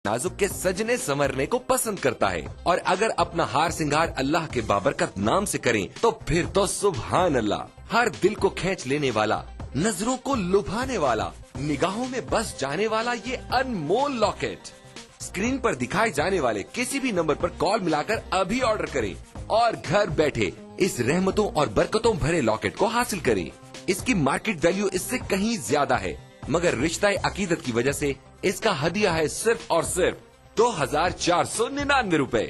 नाजुक के सजने संवरने को पसंद करता है और अगर अपना हार सिंगार अल्लाह के बाबरकत नाम से करें तो फिर तो सुभान अल्लाह। हर दिल को खींच लेने वाला, नजरों को लुभाने वाला, निगाहों में बस जाने वाला ये अनमोल लॉकेट स्क्रीन पर दिखाए जाने वाले किसी भी नंबर पर कॉल मिलाकर अभी ऑर्डर करें और घर बैठे इस रहमतों और बरकतों भरे लॉकेट को हासिल करें। इसकी मार्केट वैल्यू इससे कहीं ज्यादा है, मगर रिश्ता अकीदत की वजह से इसका हदिया है सिर्फ और सिर्फ 2499 रूपए।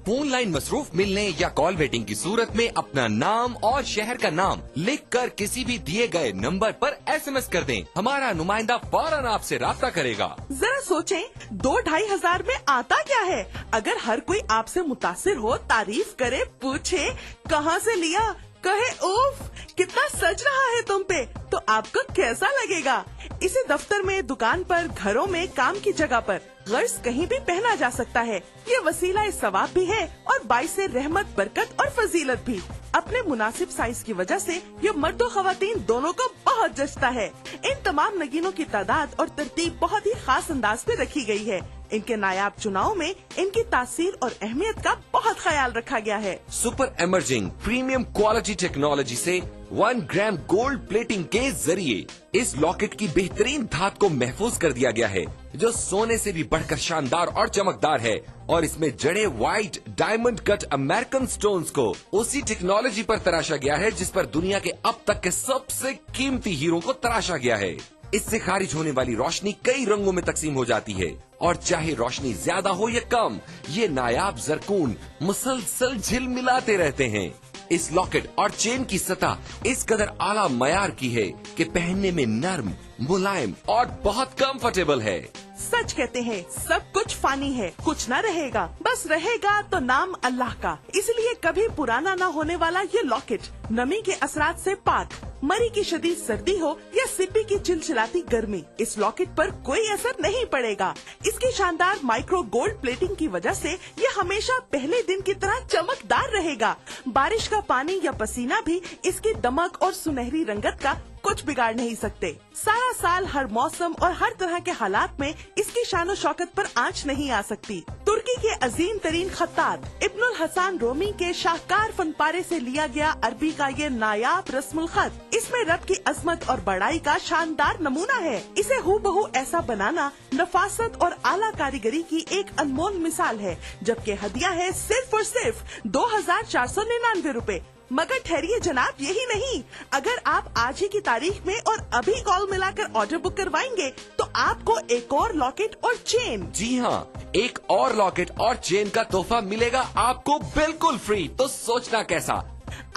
फोन लाइन मसरूफ मिलने या कॉल वेटिंग की सूरत में अपना नाम और शहर का नाम लिखकर किसी भी दिए गए नंबर पर SMS कर दें। हमारा नुमाइंदा फौरन आपसे राब्ता करेगा। जरा सोचें, 2-2.5 हजार में आता क्या है? अगर हर कोई आपसे मुतासिर हो, तारीफ करे, पूछे कहाँ से लिया, कहे उफ कितना सज रहा है तुम पे, तो आपको कैसा लगेगा? इसे दफ्तर में, दुकान पर, घरों में, काम की जगह पर गर्ज कहीं भी पहना जा सकता है। ये वसीला सवाब भी है और बाइस रहमत, बरकत और फजीलत भी। अपने मुनासिब साइज की वजह से ये मर्दों खवातीन दोनों को बहुत जचता है। इन तमाम नगीनों की तादाद और तरतीब बहुत ही खास अंदाज पे रखी गई है। इनके नायाब चुनाव में इनकी तासीर और अहमियत का बहुत ख्याल रखा गया है। Super emerging premium quality technology से 1 ग्राम गोल्ड प्लेटिंग के जरिए इस लॉकेट की बेहतरीन धात को महफूज कर दिया गया है, जो सोने से भी बढ़कर शानदार और चमकदार है। और इसमें जड़े white diamond cut American stones को उसी टेक्नोलॉजी पर तराशा गया है जिस पर दुनिया के अब तक के सबसे कीमती हीरो को तराशा गया है। इससे खारिज होने वाली रोशनी कई रंगों में तकसीम हो जाती है और चाहे रोशनी ज्यादा हो या कम, ये नायाब जरकून मुसलसल झिलमिलाते रहते हैं। इस लॉकेट और चेन की सतह इस कदर आला मयार की है कि पहनने में नर्म, मुलायम और बहुत कंफर्टेबल है। सच कहते हैं, सब कुछ फानी है, कुछ न रहेगा, बस रहेगा तो नाम अल्लाह का। इसलिए कभी पुराना न होने वाला ये लॉकेट नमी के असरात से पाक, मरी की शदीद सर्दी हो या सिब्बी की चिलचिलाती गर्मी, इस लॉकेट पर कोई असर नहीं पड़ेगा। इसकी शानदार माइक्रो गोल्ड प्लेटिंग की वजह से ये हमेशा पहले दिन की तरह चमकदार रहेगा। बारिश का पानी या पसीना भी इसकी दमक और सुनहरी रंगत का कुछ बिगाड़ नहीं सकते। सारा साल, हर मौसम और हर तरह के हालात में इसकी शानो शौकत पर आंच नहीं आ सकती। तुर्की के अजीम तरीन खत्तात इब्नुल हसन रोमी के शाहकार फनपारे से लिया गया अरबी का ये नायाब रस्मुल खत, इसमें रब की अजमत और बड़ाई का शानदार नमूना है। इसे हूबहू ऐसा बनाना नफासत और आला कारीगरी की एक अनमोल मिसाल है, जबकि हदिया है सिर्फ और सिर्फ 2499 रूपए। मगर ठहरिए जनाब, यही नहीं, अगर आप आज ही की तारीख में और अभी कॉल मिलाकर ऑर्डर बुक करवाएंगे तो आपको एक और लॉकेट और चेन, जी हाँ, एक और लॉकेट और चेन का तोहफा मिलेगा आपको बिल्कुल फ्री। तो सोचना कैसा?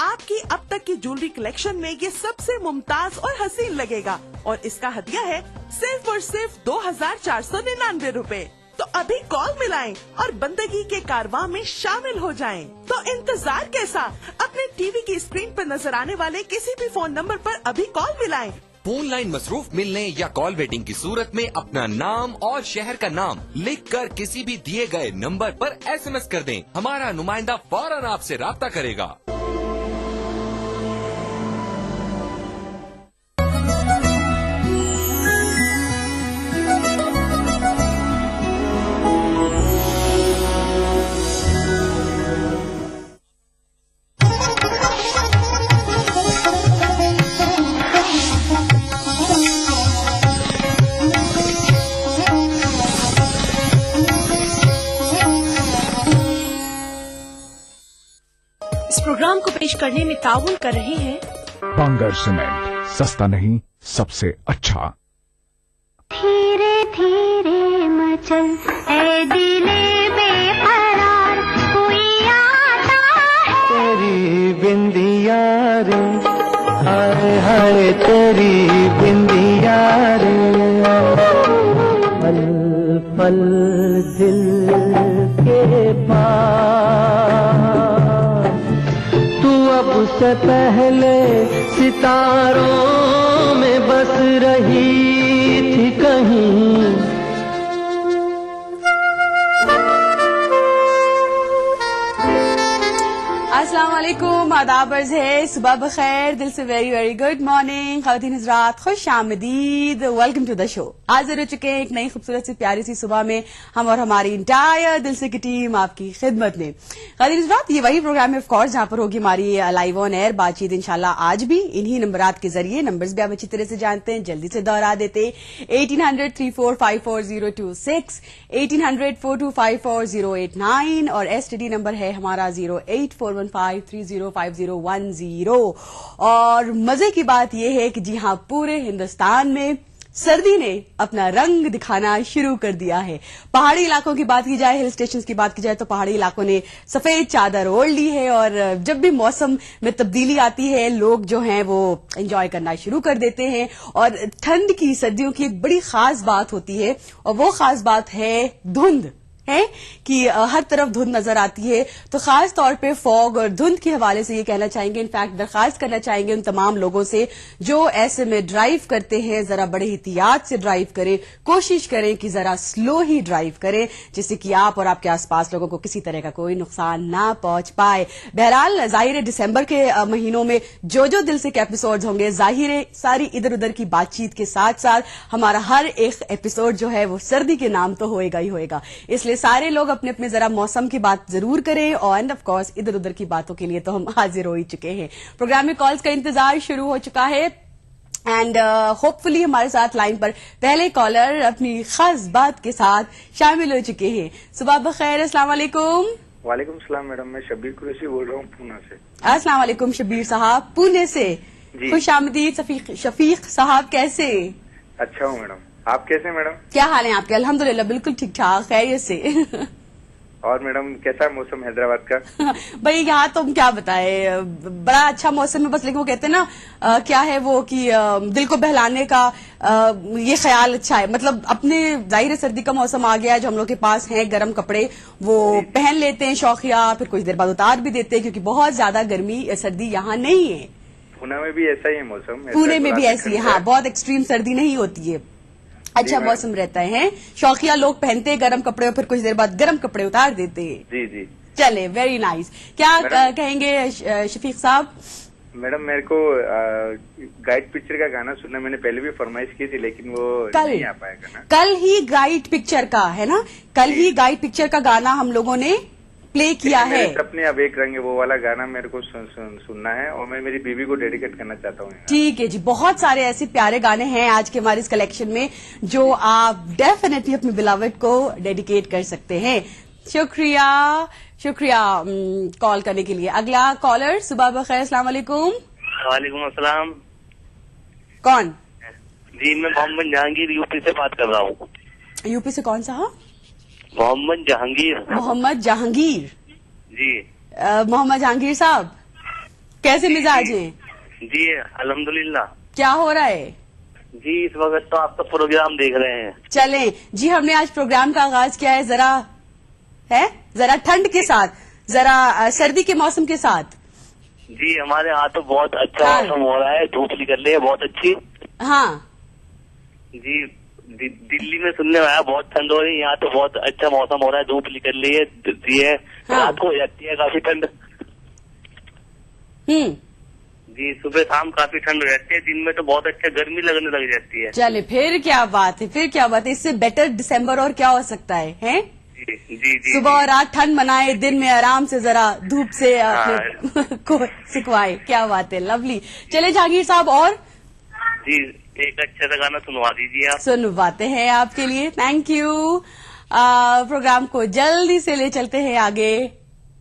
आपकी अब तक की ज्वेलरी कलेक्शन में ये सबसे मुमताज और हसीन लगेगा और इसका हदिया है सिर्फ और सिर्फ 2499 रूपए। तो अभी कॉल मिलाएं और बंदगी के कारवां में शामिल हो जाएं। तो इंतजार कैसा? अपने टीवी की स्क्रीन पर नजर आने वाले किसी भी फोन नंबर पर अभी कॉल मिलाएं। फोन लाइन मसरूफ मिलने या कॉल वेटिंग की सूरत में अपना नाम और शहर का नाम लिखकर किसी भी दिए गए नंबर पर SMS कर दें। हमारा नुमाइंदा फौरन आपसे राब्ता करेगा। इस प्रोग्राम को पेश करने में ताउन कर रहे हैं बांगर सीमेंट, सस्ता नहीं सबसे अच्छा। धीरे धीरे मचल ऐ दिले बेकरार, कोई आता है। तेरी बिंदिया रे, हाय हाय तेरी बिंदिया रे, पल पल दिल के पास। तू अब से पहले सितारों में बस रही थी कहीं। अस्सलाम वालेकुम, आदाब अर्ज है, सुबह बखैर, दिल से वेरी वेरी गुड मॉर्निंग ख़वातीन हज़रात, खुश आमदीद, वेलकम टू द शो। हाजिर हो चुके हैं एक नई खूबसूरत सी प्यारी सी सुबह में हम और हमारी इंटायर दिल से की टीम आपकी खिदमत में। ख़वातीन हज़रात, ये वही प्रोग्राम है ऑफ कोर्स जहां पर होगी हमारी लाइव ऑन एयर बातचीत इंशाल्लाह आज भी इन्हीं नंबरात के जरिए। नंबर्स भी आप अच्छी तरह से जानते हैं, जल्दी से दोहरा देते। 1800-3454-026, 1800-4254-089 और STD नंबर है हमारा 08415305010। और मजे की बात यह है कि जी हाँ, पूरे हिंदुस्तान में सर्दी ने अपना रंग दिखाना शुरू कर दिया है। पहाड़ी इलाकों की बात की जाए, हिल स्टेशन की बात की जाए तो पहाड़ी इलाकों ने सफेद चादर ओढ़ ली है और जब भी मौसम में तब्दीली आती है लोग जो हैं वो एंजॉय करना शुरू कर देते हैं। और ठंड की सर्दियों की एक बड़ी खास बात होती है और वो खास बात है धुंध है कि हर तरफ धुंध नजर आती है। तो खास तौर पे फॉग और धुंध के हवाले से ये कहना चाहेंगे, इनफैक्ट दरखास्त करना चाहेंगे उन तमाम लोगों से जो ऐसे में ड्राइव करते हैं, जरा बड़े एहतियात से ड्राइव करें, कोशिश करें कि जरा स्लो ही ड्राइव करें जिससे कि आप और आपके आसपास लोगों को किसी तरह का कोई नुकसान ना पहुंच पाए। बहरहाल जाहिर है दिसंबर के महीनों में जो जो दिल से के एपिसोड होंगे, जाहिर है सारी इधर उधर की बातचीत के साथ साथ हमारा हर एक एपिसोड जो है वो सर्दी के नाम तो होएगा ही होएगा। इसलिए सारे लोग अपने अपने जरा मौसम की बात जरूर करें और एंड ऑफ कोर्स इधर उधर की बातों के लिए तो हम हाजिर हो ही चुके हैं। प्रोग्राम में कॉल्स का इंतजार शुरू हो चुका है एंड होपफुली हमारे साथ लाइन पर पहले कॉलर अपनी खास बात के साथ शामिल हो चुके हैं। सुबह बखैर, अस्सलाम वालेकुम। वालेकुम सलाम मैडम, मैं शब्बीर कुरैशी बोल रहा हूँ पूना से। अस्सलाम वालेकुम शब्बीर साहब, पुणे से। खुश आमदीद शफीक साहब, कैसे? अच्छा हूँ मैडम, आप कैसे मैडम? क्या हाल है आपके? अल्हम्दुलिल्लाह बिल्कुल ठीक ठाक, खैरियत से। और मैडम कैसा मौसम हैदराबाद का? भाई यहाँ तो हम क्या बताए, बड़ा अच्छा मौसम है, बस लेकिन वो कहते हैं ना क्या है वो कि दिल को बहलाने का ये ख्याल अच्छा है। मतलब अपने जाहिर सर्दी का मौसम आ गया है, जो हम लोग के पास है गर्म कपड़े वो पहन लेते हैं शौकिया, फिर कुछ देर बाद उतार भी देते हैं क्योंकि बहुत ज्यादा गर्मी सर्दी यहाँ नहीं है। पुणे में भी ऐसा ही है मौसम? पुणे में भी ऐसी है, हाँ, बहुत एक्सट्रीम सर्दी नहीं होती है, अच्छा मौसम रहता है। शौकिया लोग पहनते हैं गर्म कपड़े और फिर कुछ देर बाद गर्म कपड़े उतार देते हैं। जी जी, चले, वेरी नाइस। क्या कहेंगे शफीक साहब? मैडम मेरे को गाइड पिक्चर का गाना सुनना, मैंने पहले भी फरमाइश की थी लेकिन वो नहीं आ पाएगा ना। कल ही गाइड पिक्चर का है ना, कल ही गाइड पिक्चर का गाना हम लोगों ने प्ले किया है। अपने अब एक रंग है वो वाला गाना मेरे को सुनना है और मैं मेरी बीवी को डेडिकेट करना चाहता हूँ। ठीक है जी, बहुत सारे ऐसे प्यारे गाने हैं आज के हमारे इस कलेक्शन में जो आप डेफिनेटली अपने बिलावट को डेडिकेट कर सकते हैं। शुक्रिया शुक्रिया कॉल करने के लिए। अगला कॉलर, सुबह बखैर, अस्सलाम वालेकुम। वालेकुम अस्सलाम। कौन? जी मैं मोहम्मद जहांगीर यूपी से बात कर रहा हूँ। यूपी से कौन सा? मोहम्मद जहांगीर। मोहम्मद जहांगीर जी। मोहम्मद जहांगीर साहब, कैसे मिजाज हैं? जी अल्हम्दुलिल्लाह। क्या हो रहा है? जी इस वक्त तो आपका प्रोग्राम देख रहे हैं। चलें जी, हमने आज प्रोग्राम का आगाज किया है जरा ठंड के साथ, जरा सर्दी के मौसम के साथ। जी हमारे यहाँ तो बहुत अच्छा मौसम हो रहा है, धूप निकल रही है बहुत अच्छी। हाँ जी, दिल्ली में सुनने में आया बहुत ठंड हो रही है, यहाँ तो बहुत अच्छा मौसम हो रहा है, धूप निकल रही है, रात को हो जाती है काफी ठंड। जी सुबह शाम काफी ठंड हो जाती है, दिन में तो बहुत अच्छा गर्मी लगने लग जाती है। चले, फिर क्या बात है, फिर क्या बात है, इससे बेटर दिसंबर और क्या हो सकता है, हैं? जी जी जी, सुबह और रात ठंड मनाए, दिन में आराम से जरा धूप से अपने को सिखवाए, क्या बात है, लवली। चले जहांगीर साहब, और जी एक अच्छा सा गाना सुनवा दीजिए आप। सुनवाते हैं आपके लिए, थैंक यू। प्रोग्राम को जल्दी से ले चलते हैं आगे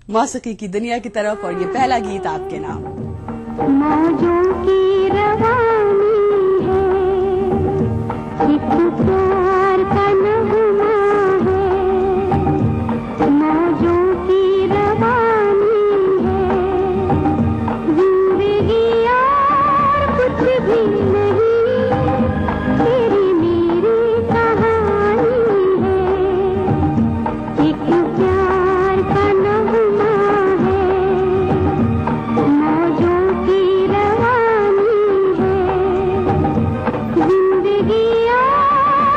मौसीकी की दुनिया की तरफ और ये पहला गीत आपके नाम। मौजों की रवानी है, एक प्यार का नगमा है, मौजों की रवानी है, जिंदगी और कुछ भी नहीं, तेरी मेरी कहानी है, एक प्यार का नगमा है, मौजों की रवानी है, जिंदगी और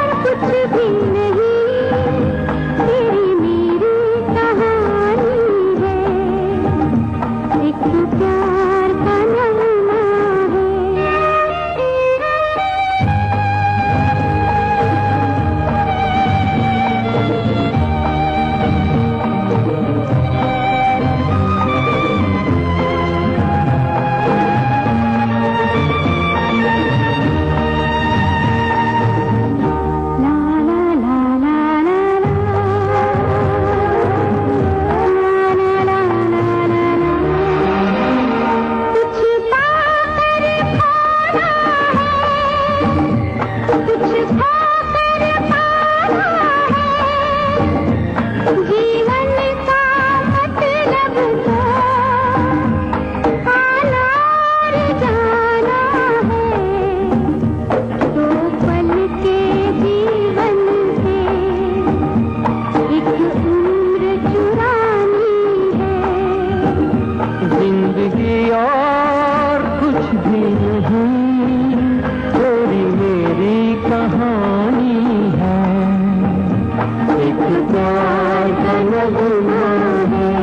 प्यार का नगमा है।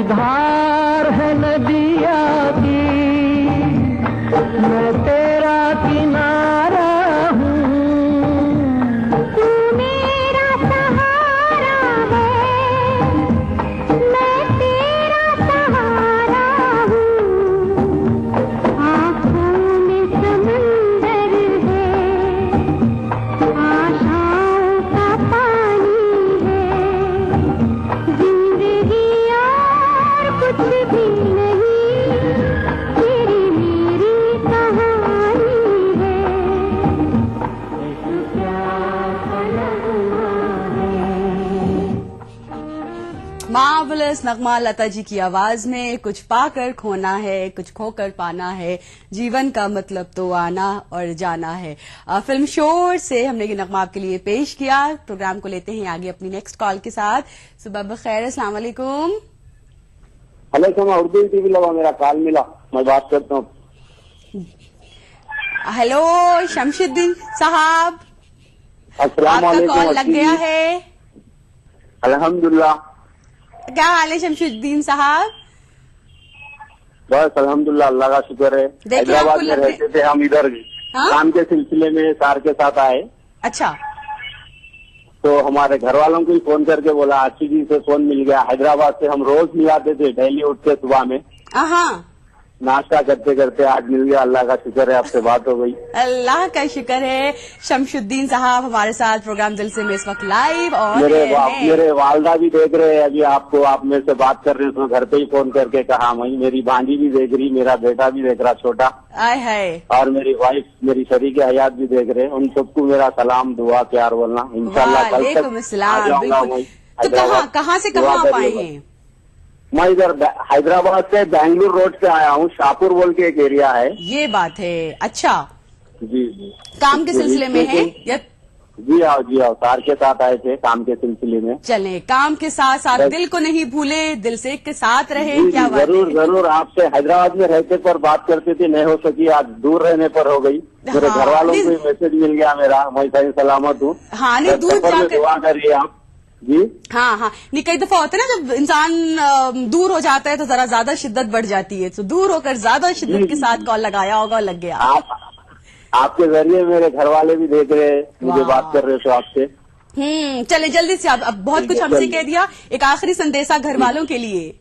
धार है नदिया की, मैं तेरा किनारा हूँ। तू मेरा सहारा है, मैं तेरा सहारा हूँ। आँखों में समंदर है, आशाओं का पानी है। जिंदगी और कुछ भी नहीं, तेरी मेरी कहानी है। इस प्यार का नगमा है। मार्वलस नगमा लता जी की आवाज में। कुछ पाकर खोना है, कुछ खोकर पाना है, जीवन का मतलब तो आना और जाना है। फिल्म शोर से हमने ये नगमा आपके लिए पेश किया। प्रोग्राम को लेते हैं आगे अपनी नेक्स्ट कॉल के साथ। सुबह बखैर, अस्सलाम वालेकुम। हेलो समा, उर्दू टीवी लगा, मेरा कॉल मिला, मैं बात करता हूँ। हेलो शमशुद्दीन साहब, अस्सलाम आपका वालेकुम। कॉल लग गया है। अल्हम्दुलिल्लाह। क्या हाल है शमशुद्दीन साहब? बस अल्हम्दुलिल्लाह, अल्लाह का शुक्र है। देखिए, हैदराबाद आपको में लग- रहते थे हम, इधर हाँ? काम के सिलसिले में सार के साथ आए, अच्छा, तो हमारे घर वालों को ही फोन करके बोला आशी जी से फोन मिल गया। हैदराबाद से हम रोज मिलाते थे, डेली उठते सुबह में, हाँ, नाश्ता करते करते आज मिल गया। अल्लाह का शुक्र है, आपसे बात हो गई। अल्लाह का शुक्र है। शमशुद्दीन साहब हमारे साथ प्रोग्राम दिल से में इस वक्त लाइव और मेरे वालदा भी देख रहे हैं अभी आपको, आप मेरे से बात कर रहे हैं, तो घर पे ही फोन करके कहा। वही मेरी भांजी भी देख रही, मेरा बेटा भी देख रहा छोटा, आय है। और मेरी वाइफ, मेरी शरीक हयात भी देख रहे हैं। उन सबको मेरा सलाम, दुआ, प्यार बोलना। इंशाल्लाह कल तक वालेकुम आ अस्सलाम, जाऊंगा बिल्कुल। मैं तो हैदराबाद। कहाँ से दुआ कहाँ आप आए करिएगा। हैं? मैं इधर हैदराबाद से बेंगलुरु रोड से आया हूँ, शाहपुर बोल के एक एरिया है। ये बात है। अच्छा, जी जी। काम के सिलसिले में है या? जी आओ जी आओ, सार के साथ आए थे काम के सिलसिले में। चले, काम के साथ साथ बस। दिल को नहीं भूले, दिल से के साथ रहे। जी, क्या जी, बात जरूर है? जरूर। आपसे हैदराबाद में रहते पर बात करते थे, नहीं हो सकी, आज दूर रहने पर हो गई। मेरे हाँ, घर वालों नहीं- को मैसेज मिल गया मेरा, मैं सही सलामत हूँ। हाँ, नहीं, बस दूर सफर में जाकर- दुआ करिए आप जी। हाँ हाँ, नहीं, कई दफा होता है ना, जब इंसान दूर हो जाता है तो जरा ज्यादा शिद्दत बढ़ जाती है। तो दूर होकर ज्यादा शिद्दत के साथ कॉल लगाया होगा और लग गया। आपके जरिए मेरे घर वाले भी देख रहे हैं, मुझे वाह। बात कर रहे हो आपसे। चले जल्दी से, अब बहुत ठीक कुछ है, हमसे चलिए। कह दिया। एक आखिरी संदेशा घर वालों के लिए।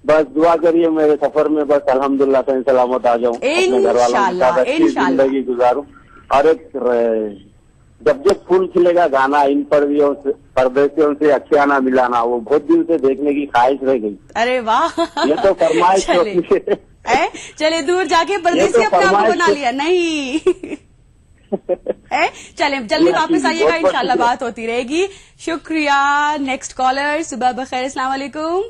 बस दुआ करिए मेरे सफर में, बस अल्हम्दुलिल्लाह सही सलामत आ जाऊँ, अपने घर वालों के साथ अच्छी इंशाल्लाह। जिंदगी गुजारूं। और एक जब जब फूल खिलेगा गाना, इन परदेसियों से अखियाना मिलाना, वो बहुत दिन से देखने की ख्वाहिश रह गई। अरे वाह, ये तो फरमाइश चले। होती है। चले, दूर जाके परदेसी ये तो अपने आप को फरमाइश बना है। लिया नहीं। चले, जल्दी जी, वापस जी, आइएगा, बहुत बहुत इंशाल्लाह शुक्रिया। बात होती रहेगी। शुक्रिया। नेक्स्ट कॉलर, सुबह बखैर, अस्सलाम वालेकुम।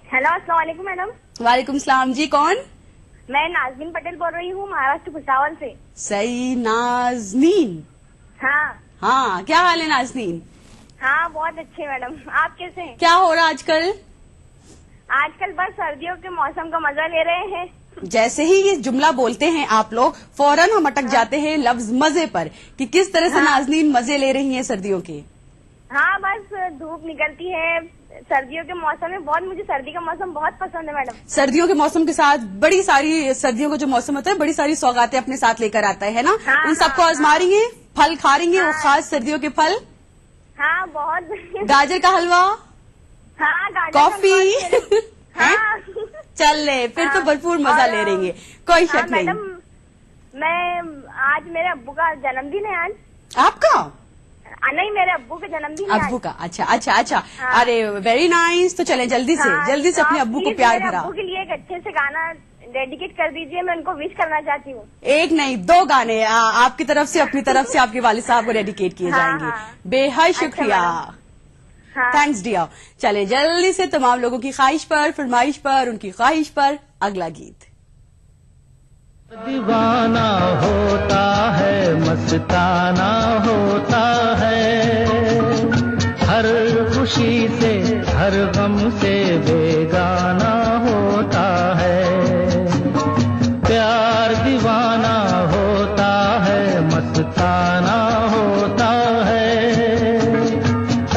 हेलो, अस्सलाम वालेकुम मैडम। वालेकुम सलाम जी, कौन? मैं नाजनीन पटेल बोल रही हूँ, महाराष्ट्र भुसावल से। सही, नाजनीन। हाँ हाँ, क्या हाल है नाजनीन? हाँ, बहुत अच्छे मैडम। आप कैसे हैं? क्या हो रहा आजकल? आजकल बस सर्दियों के मौसम का मजा ले रहे हैं। जैसे ही ये जुमला बोलते हैं आप लोग, फौरन हम अटक जाते हैं लफ्ज मजे पर, कि किस तरह से नाजनीन मजे ले रही हैं सर्दियों के। हाँ, बस धूप निकलती है सर्दियों के मौसम में। बहुत, मुझे सर्दी का मौसम बहुत पसंद है मैडम। सर्दियों के मौसम के साथ बड़ी सारी, सर्दियों का जो मौसम होता है, बड़ी सारी सौगातें अपने साथ लेकर आता है ना। हाँ, उन सबको हाँ, आजमा रही हैं, फल खा रही हैं, वो खास सर्दियों के फल। हाँ, बहुत। गाजर का हलवा, हाँ, गाजर का कॉफी। हलवा। हाँ, चल ले, फिर तो भरपूर मजा और, ले रही है, कोई हाँ, शक नहीं। मैडम, मैं आज मेरे अब्बू का जन्मदिन है आज। आपका? नहीं, मेरे अब्बू का जन्मदिन है अब्बू आज। का? अच्छा अच्छा अच्छा। हाँ। अरे वेरी नाइस। तो चलें जल्दी से, हाँ, जल्दी से तो अपने आप अब्बू को प्लीज प्यार मेरे भरा। अब्बू के लिए एक अच्छे से गाना डेडिकेट कर दीजिए, मैं उनको विश करना चाहती हूँ। एक नहीं, 2 गाने आपकी तरफ से, अपनी तरफ से आपके वालिद साहब को डेडिकेट किए हाँ, जाएंगे। हाँ। बेहद अच्छा, शुक्रिया। हाँ। Thanks dear. चले जल्दी से तमाम लोगों की ख्वाहिश पर, फरमाइश पर, उनकी ख्वाहिश पर अगला गीत। दीवाना होता है, मस्ताना होता है, हर खुशी से हर गम से बेगाना होता है। प्यार दीवाना होता है, मस्ताना होता है,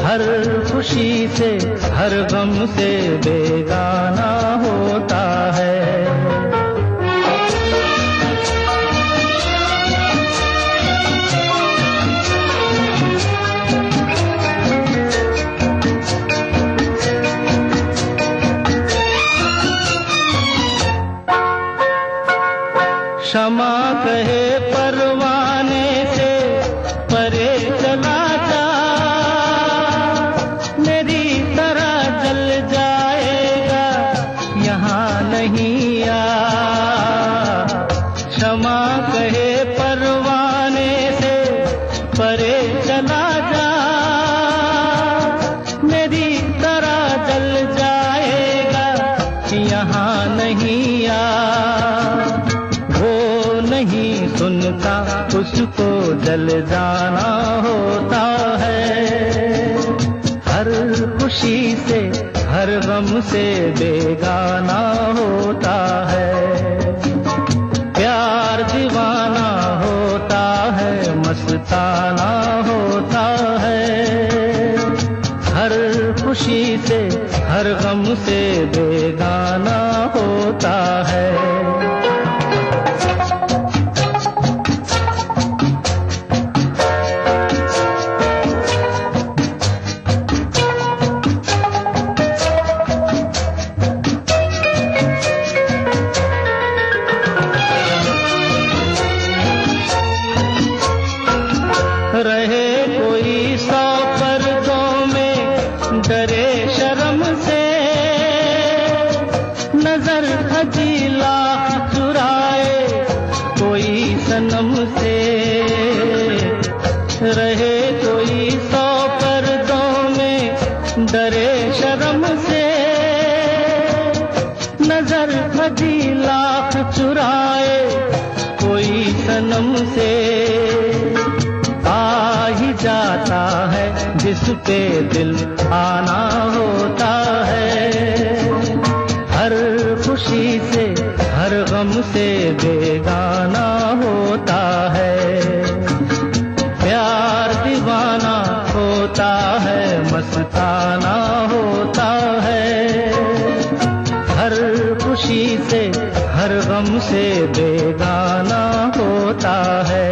हर खुशी से हर गम से बेगाना होता है। क्षमा कहे परवाने से परे चला जा, मेरी तरह जल जाएगा यहाँ नहीं आ। क्षमा कहे परवाने से परे चला जा, मेरी तरह जल जाएगा यहाँ नहीं आ। नहीं सुनता उसको जल जाना होता है, हर खुशी से हर गम से बेगाना होता है। प्यार दीवाना होता है, मस्ताना होता है, हर खुशी से हर गम से बेगाना होता है। रहे कोई 100 पर्दों में डरे शर्म से, नजर हजी लाख चुराए कोई सनम से। रहे कोई 100 पर्दों में डरे शर्म से, नजर हजी लाख चुराए कोई सनम से। आ ही जाता है जिस पे दिल आना होता है, हर खुशी से हर गम से बेगाना होता है। प्यार दीवाना होता है, मस्ताना होता है, हर खुशी से हर गम से बेगाना होता है।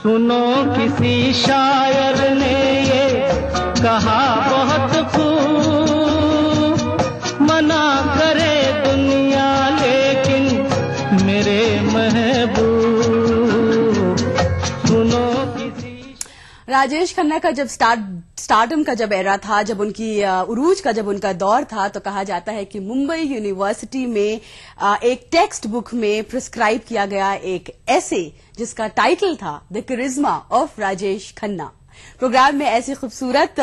सुनो किसी शायर ने ये कहा बहुत खूब, मना करे दुनिया लेकिन मेरे महबूब। सुनो किसी राजेश खन्ना का जब स्टारडम का जब एरा था, जब उनकी उरूज का जब उनका दौर था, तो कहा जाता है कि मुंबई यूनिवर्सिटी में एक टेक्स्ट बुक में प्रिस्क्राइब किया गया एक ऐसे जिसका टाइटल था द करिश्मा ऑफ राजेश खन्ना। प्रोग्राम में ऐसी खूबसूरत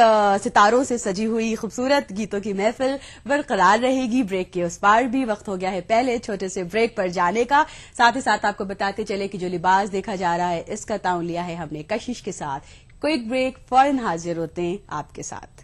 सितारों से सजी हुई खूबसूरत गीतों की महफिल बरकरार रहेगी। ब्रेक के उस पार भी वक्त हो गया है पहले छोटे से ब्रेक पर जाने का। साथ ही साथ आपको बताते चले कि जो लिबास देखा जा रहा है इसका ताउन लिया है हमने कशिश के साथ। क्विक ब्रेक, फौरन हाजिर होते हैं आपके साथ।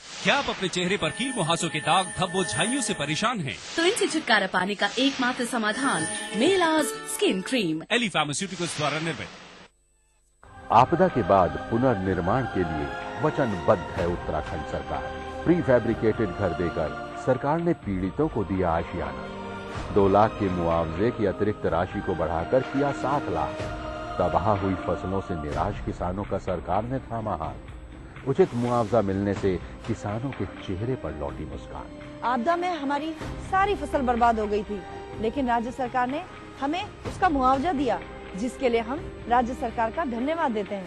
क्या आप अपने चेहरे पर कील मुहासों के दाग, धब्बों, झाइयों से परेशान हैं? तो इनसे छुटकारा पाने का एकमात्र समाधान मेलाज स्किन क्रीम, एली फार्मास्यूटिकल्स द्वारा निर्मित। आपदा के बाद पुनर्निर्माण के लिए वचनबद्ध है उत्तराखंड सरकार। प्री फैब्रिकेटेड घर देकर सरकार ने पीड़ितों को दिया आशियाना। 2 लाख के मुआवजे की अतिरिक्त राशि को बढ़ाकर किया 7 लाख। तबाह हुई फसलों से निराश किसानों का सरकार ने थामा हाथ। उचित मुआवजा मिलने से किसानों के चेहरे पर लौटी मुस्कान। आपदा में हमारी सारी फसल बर्बाद हो गई थी, लेकिन राज्य सरकार ने हमें उसका मुआवजा दिया। जिसके लिए हम राज्य सरकार का धन्यवाद देते हैं।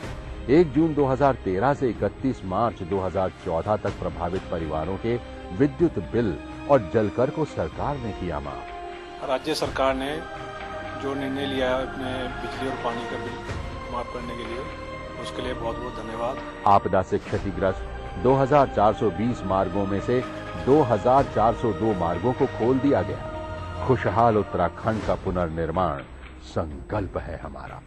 1 जून 2013 से 31 मार्च 2014 तक प्रभावित परिवारों के विद्युत बिल और जलकर को सरकार ने किया माफ। राज्य सरकार ने जो निर्णय लिया है अपने बिजली और पानी का बिल माफ करने के लिए, उसके लिए बहुत बहुत धन्यवाद। आपदा से क्षतिग्रस्त 2420 मार्गों में से 2402 मार्गों को खोल दिया गया। खुशहाल उत्तराखंड का पुनर्निर्माण संकल्प है हमारा।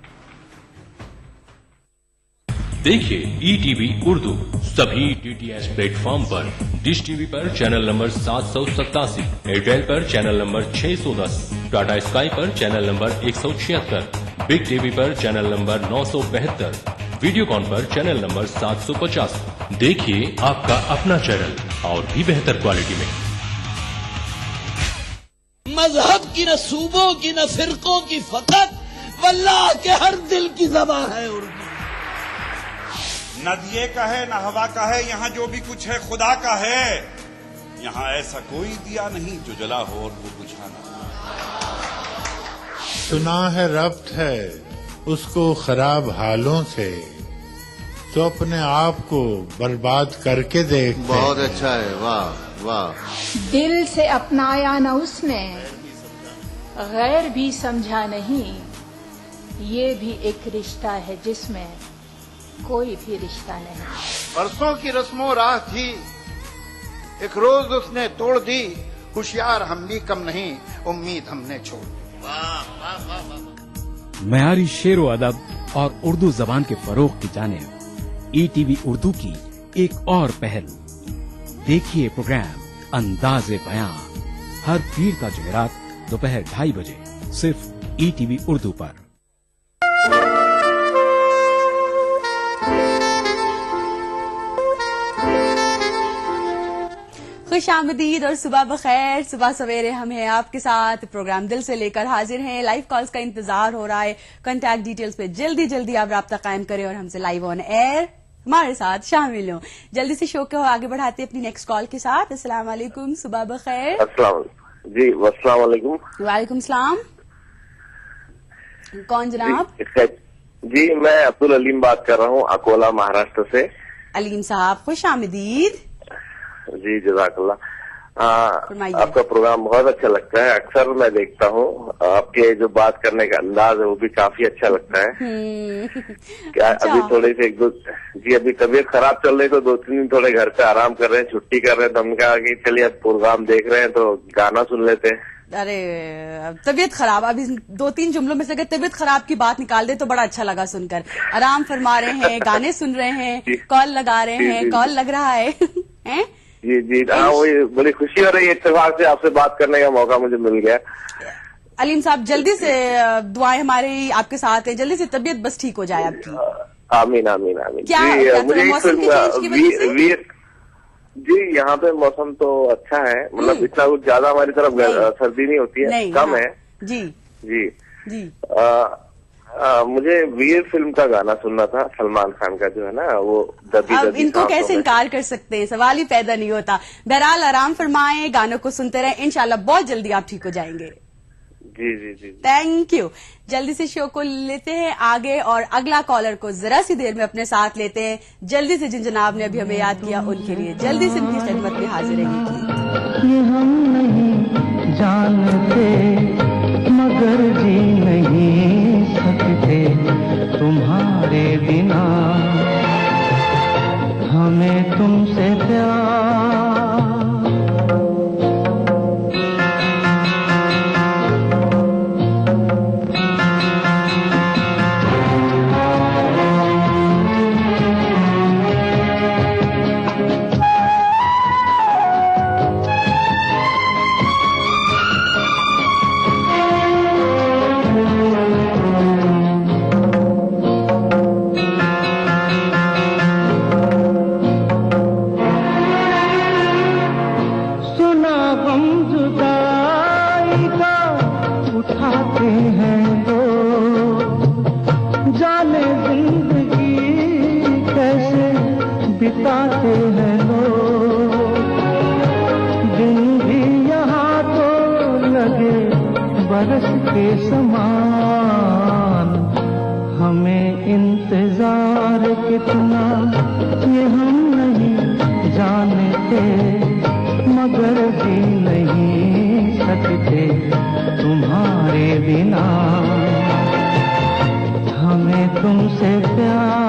देखिए ETV उर्दू सभी DTH प्लेटफॉर्म पर। डिश टीवी पर चैनल नंबर 787, एयरटेल पर चैनल नंबर 610, टाटा स्काई पर चैनल नंबर 176, बिग टीवी पर चैनल नंबर 972, वीडियोकॉन पर चैनल नंबर 750। देखिए आपका अपना चैनल और भी बेहतर क्वालिटी में। मजहब की न सूबों की न फिरकों की फकत, वल्लाह के हर दिल की ज़बां है उर्दू। न दिए का है न हवा का है, यहाँ जो भी कुछ है खुदा का है। यहाँ ऐसा कोई दिया नहीं जो जला हो और वो बुझा ना। सुना है रब्त है उसको खराब हालों से, तो अपने आप को बर्बाद करके देखते। बहुत अच्छा है, वाह वाह। दिल से अपनाया न उसने, गैर भी समझा नहीं। ये भी एक रिश्ता है जिसमें कोई भी रिश्ता नहीं। बरसों की रस्मों राह थी, एक रोज उसने तोड़ दी। होशियार हम भी कम नहीं, उम्मीद हमने छोड़ दी। मयारी शेरो अदब और उर्दू जबान के फरोग की जानिब ETV उर्दू की एक और पहल। देखिए प्रोग्राम अंदाज़े बयां हर पीर का जुमेरात दोपहर 2:30 बजे सिर्फ ETV उर्दू पर। खुशामदीद और सुबह बखैर। सुबह सवेरे हम हैं आपके साथ, प्रोग्राम दिल से लेकर हाजिर हैं। लाइव कॉल्स का इंतजार हो रहा है। कॉन्टैक्ट डिटेल्स पे जल्दी जल्दी आप राब्ता कायम करें और हमसे लाइव ऑन एयर हमारे साथ शामिल हो। जल्दी से शो को आगे बढ़ाते हैं अपनी नेक्स्ट कॉल के साथ। अस्सलाम वालेकुम, सुबह बखैर। जी अस्सलाम वालेकुम। वालेकुम सलाम। कौन जनाब? जी मैं अब्दुल अलीम बात कर रहा हूँ, अकोला महाराष्ट्र से। अलीम साहब खुश आमदीद। जी जज़ाकल्लाह। आपका प्रोग्राम बहुत अच्छा लगता है, अक्सर मैं देखता हूँ। आपके जो बात करने का अंदाज है वो भी काफी अच्छा लगता है। क्या अच्छा। अभी थोड़े से अभी तबीयत खराब चल रही तो 2-3 दिन थोड़े घर पे आराम कर रहे हैं, छुट्टी कर रहे हैं, तो हमने कहा कि चलिए अब प्रोग्राम देख रहे हैं तो गाना सुन लेते हैं। अरे तबीयत खराब, अभी 2-3 जुमलों में से अगर तबीयत खराब की बात निकाल दे तो बड़ा अच्छा लगा सुनकर। आराम फरमा रहे हैं, गाने सुन रहे हैं, कॉल लगा रहे हैं, कॉल लग रहा है हैं? जी जी हाँ, वही बड़ी खुशी हो रही है, इत्तेफाक से आपसे बात करने का मौका मुझे मिल गया। अलीम साहब जल्दी से दुआएं हमारी आपके साथ है, जल्दी से तबीयत बस ठीक हो जाए आपकी। आमीन आमीन आमीन। क्या मुझे मौसम के चेंज की वजह से? जी यहाँ पे मौसम तो अच्छा है, मतलब इतना कुछ ज्यादा हमारी तरफ सर्दी नहीं होती है, कम है। जी जी जी। मुझे वीर फिल्म का गाना सुनना था, सलमान खान का जो है ना वो दबी अब दबी। इनको कैसे इनकार कर सकते हैं, सवाल ही पैदा नहीं होता। बहरहाल आराम फरमाएं, गानों को सुनते रहें, इंशाल्लाह बहुत जल्दी आप ठीक हो जाएंगे। जी जी जी थैंक यू। जल्दी से शो को लेते हैं आगे और अगला कॉलर को जरा सी देर में अपने साथ लेते हैं। जल्दी से जिन जनाब ने अभी हमें याद किया उनके लिए जल्दी से उनकी खिदमत में हाजिर रहेंगे। ये हम नहीं जानते मगर जी नहीं सकते तुम्हारे बिना, हमें तुमसे प्यार। बिताते हैं लोग दिन भी यहाँ तो लगे बरस के समान। तुम्हें इंतजार कितना ये हम नहीं जानते, मगर जी नहीं सकते तुम्हारे बिना, हमें तुमसे प्यार।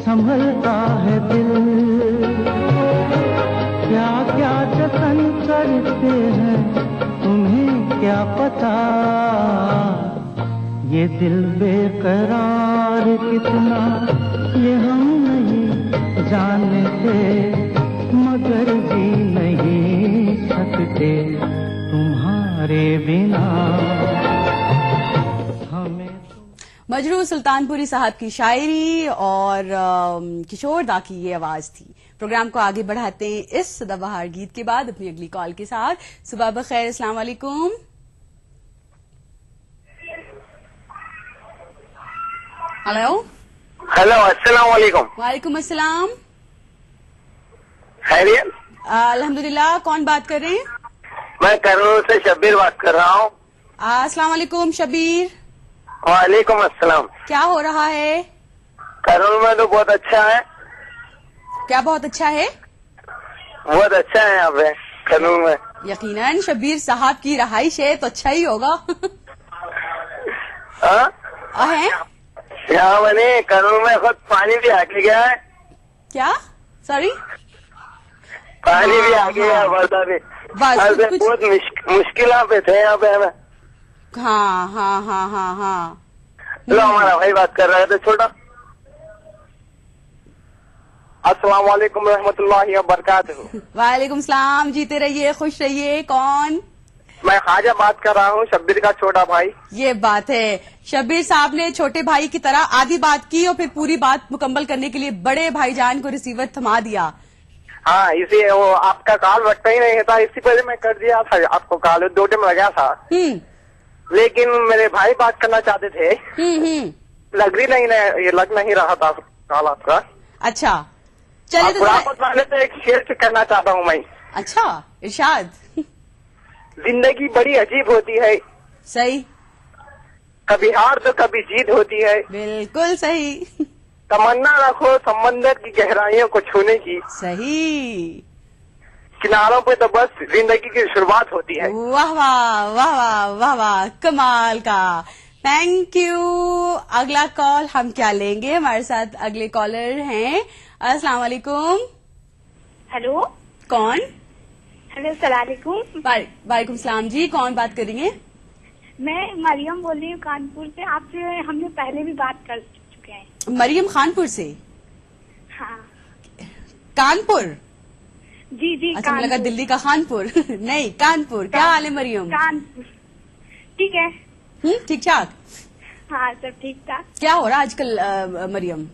संभलता है दिल, क्या क्या जतन करते हैं तुम्हें क्या पता, ये दिल बेकरार कितना ये हम नहीं जानते, मगर जी नहीं सकते तुम्हारे बिना, हमें। मजरू सुल्तानपुरी साहब की शायरी और किशोर दा की ये आवाज थी। प्रोग्राम को आगे बढ़ाते हैं इस सदाबहार गीत के बाद अपनी अगली कॉल के साथ। सुबह बखैर, अस्सलाम वालेकुम। हेलो हेलो, अस्सलाम वालेकुम। वालेकुम अस्सलाम। खैरियत? अल्हम्दुलिल्लाह। कौन बात कर रहे हैं? मैं करनूल से शब्बीर बात कर रहा हूँ। अस्सलाम वालेकुम शब्बीर। वालेकुम अस्सलाम। क्या हो रहा है? करनूल में तो बहुत अच्छा है। क्या बहुत अच्छा है? बहुत अच्छा है यहाँ पे करनूल में। यकीनन शब्बीर साहब की रहाइश है तो अच्छा ही होगा। है? यहाँ मैंने करनूल में खुद पानी भी आके गया है। क्या? सॉरी? पानी भी आ गया, वर्षा भी। बस बहुत मुश्किल पे थे यहाँ पे हमें। हाँ हाँ हाँ हाँ हाँ। लो हमारा भाई बात कर रहा है तो छोटा। अस्सलाम वालेकुम रहमतुल्लाहि व बरकातहू। वालेकुम सलाम, जीते रहिए, खुश रहिए। कौन? मैं ख्वाजा बात कर रहा हूँ, शब्बीर का छोटा भाई। ये बात है, शब्बीर साहब ने छोटे भाई की तरह आधी बात की और फिर पूरी बात मुकम्मल करने के लिए बड़े भाईजान को रिसीवर थमा दिया। हाँ, इसी वो आपका कॉल रखता ही नहीं था, इसी पहले मैं कर दिया था आपको कॉल, 2 टाइम लगा था। लेकिन मेरे भाई बात करना चाहते थे। लग नहीं रहा था कॉल आपका। अच्छा चलिए, तो वाले तो एक शेयर करना चाहता हूँ मैं। अच्छा, इरशाद। जिंदगी बड़ी अजीब होती है। सही। कभी हार तो कभी जीत होती है। बिल्कुल सही। तमन्ना रखो समंदर की गहराइयों को छूने की। सही। किनारों पे तो बस जिंदगी की शुरुआत होती है। वाह वाह वाह वाह वाह वाह, कमाल का। Thank you. अगला कॉल हम क्या लेंगे? हमारे साथ अगले कॉलर हैं। अस्सलाम वालेकुम। हेलो, कौन? हेलो, सलाम वालेकुम। वालेकुम सलाम जी, कौन बात कर रही है? मैं मरियम बोल रही हूँ कानपुर से। आपसे हमने पहले भी बात कर चुके हैं। मरियम खानपुर से? हाँ। कानपुर? जी जी। अच्छा, मुझे लगा दिल्ली का खानपुर। नहीं, कानपुर। क्या हाल है मरियम? कानपुर ठीक है। ठीक ठाक। हाँ, सब ठीक ठाक। क्या हो रहा है आजकल मरियम?